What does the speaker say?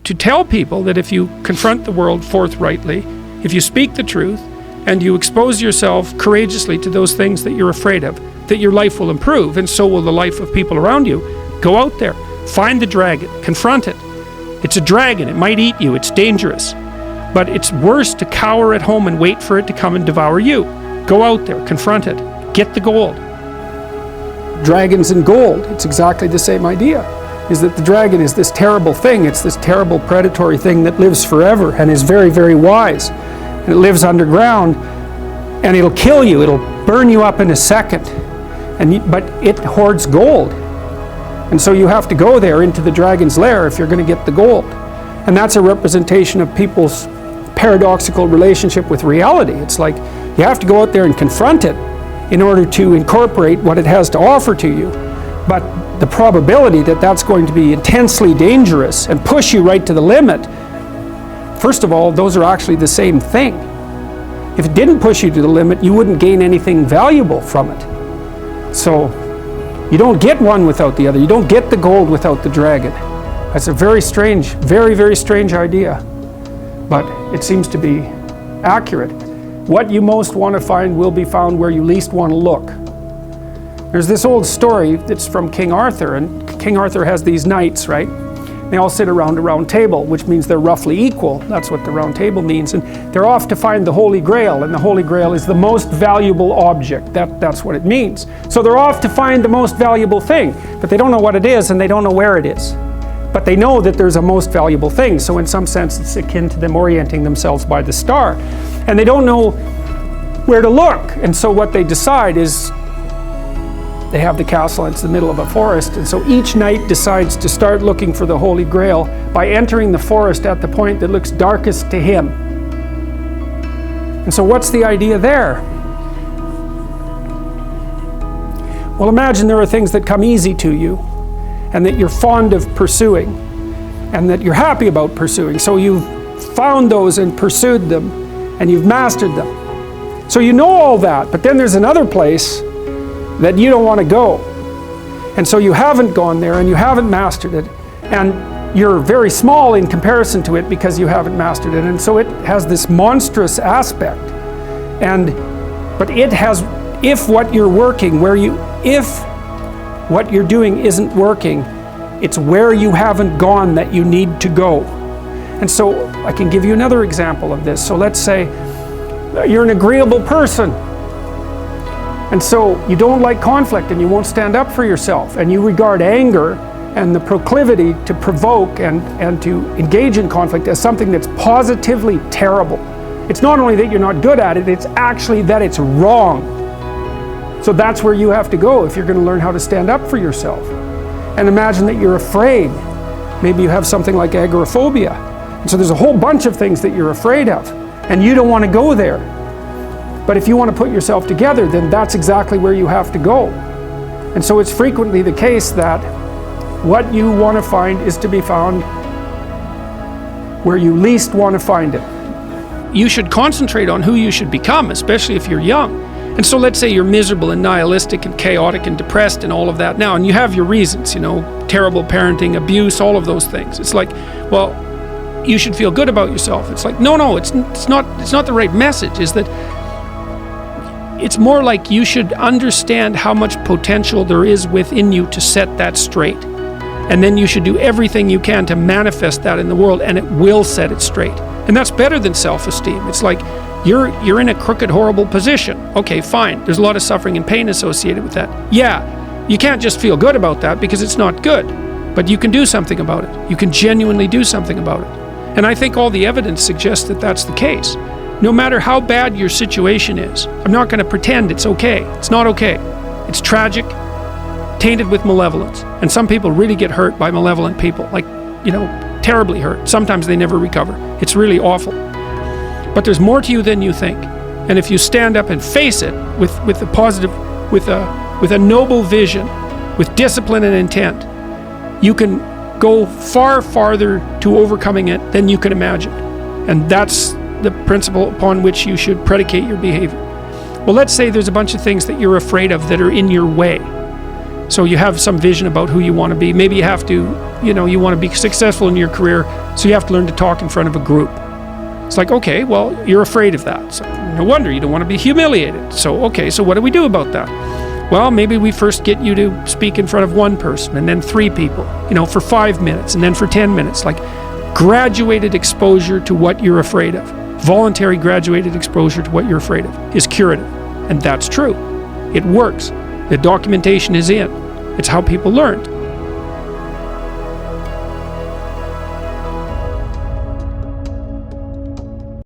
to tell people that if you confront the world forthrightly, if you speak the truth, and you expose yourself courageously to those things that you're afraid of, that your life will improve, and so will the life of people around you. Go out there, find the dragon, confront it. It's a dragon, it might eat you, it's dangerous. But it's worse to cower at home and wait for it to come and devour you. Go out there, confront it, get the gold. Dragons and gold, it's exactly the same idea. Is that the dragon is this terrible thing, it's this terrible predatory thing that lives forever and is very, very wise. And it lives underground, and it'll kill you, it'll burn you up in a second. But it hoards gold. And so you have to go there into the dragon's lair if you're going to get the gold. And that's a representation of people's paradoxical relationship with reality. It's like you have to go out there and confront it in order to incorporate what it has to offer to you. But the probability that that's going to be intensely dangerous and push you right to the limit, first of all, those are actually the same thing. If it didn't push you to the limit, you wouldn't gain anything valuable from it. So you don't get one without the other. You don't get the gold without the dragon. That's a very strange, very, very strange idea. But it seems to be accurate. What you most want to find will be found where you least want to look. There's this old story that's from King Arthur, and King Arthur has these knights, right? They all sit around a round table, which means they're roughly equal. That's what the round table means. And they're off to find the Holy Grail, and the Holy Grail is the most valuable object. That's what it means. So they're off to find the most valuable thing, but they don't know what it is, and they don't know where it is. But they know that there's a most valuable thing, so in some sense it's akin to them orienting themselves by the star. And they don't know where to look, and so what they decide is they have the castle, and it's the middle of a forest, and so each knight decides to start looking for the Holy Grail by entering the forest at the point that looks darkest to him. And so what's the idea there? Well, imagine there are things that come easy to you and that you're fond of pursuing and that you're happy about pursuing. So you've found those and pursued them and you've mastered them. So you know all that, but then there's another place that you don't want to go. And so you haven't gone there and you haven't mastered it, and you're very small in comparison to it because you haven't mastered it. And so it has this monstrous aspect. But it has, if what you're doing isn't working, it's where you haven't gone that you need to go. And so I can give you another example of this. So let's say you're an agreeable person, and so you don't like conflict and you won't stand up for yourself, and you regard anger and the proclivity to provoke and to engage in conflict as something that's positively terrible. It's not only that you're not good at it, it's actually that it's wrong. So that's where you have to go if you're going to learn how to stand up for yourself. And imagine that you're afraid. Maybe you have something like agoraphobia. And so there's a whole bunch of things that you're afraid of, and you don't want to go there. But if you want to put yourself together, then that's exactly where you have to go. And so it's frequently the case that what you want to find is to be found where you least want to find it. You should concentrate on who you should become, especially if you're young. And so let's say you're miserable and nihilistic and chaotic and depressed and all of that now, and you have your reasons, terrible parenting, abuse, all of those things. It's like, well, you should feel good about yourself. It's like, no, it's not the right message. Is that it's more like you should understand how much potential there is within you to set that straight. And then you should do everything you can to manifest that in the world, and it will set it straight. And that's better than self-esteem. It's like you're in a crooked, horrible position. Okay, fine. There's a lot of suffering and pain associated with that. Yeah, you can't just feel good about that because it's not good. But you can do something about it. You can genuinely do something about it. And I think all the evidence suggests that that's the case. No matter how bad your situation is, I'm not going to pretend it's okay. It's not okay. It's tragic, tainted with malevolence. And some people really get hurt by malevolent people, like, terribly hurt. Sometimes they never recover. It's really awful. But there's more to you than you think. And if you stand up and face it with a positive, with a noble vision, with discipline and intent, you can go far farther to overcoming it than you can imagine. And that's the principle upon which you should predicate your behavior. Well, let's say there's a bunch of things that you're afraid of that are in your way. So you have some vision about who you want to be. Maybe you have to, you want to be successful in your career, so you have to learn to talk in front of a group. It's like, okay, well, you're afraid of that. So no wonder you don't want to be humiliated. So, okay, so what do we do about that? Well, maybe we first get you to speak in front of one person, and then 3 people, for 5 minutes, and then for 10 minutes. Like, graduated exposure to what you're afraid of. Voluntary graduated exposure to what you're afraid of is curative. And that's true. It works. The documentation is in. It's how people learned.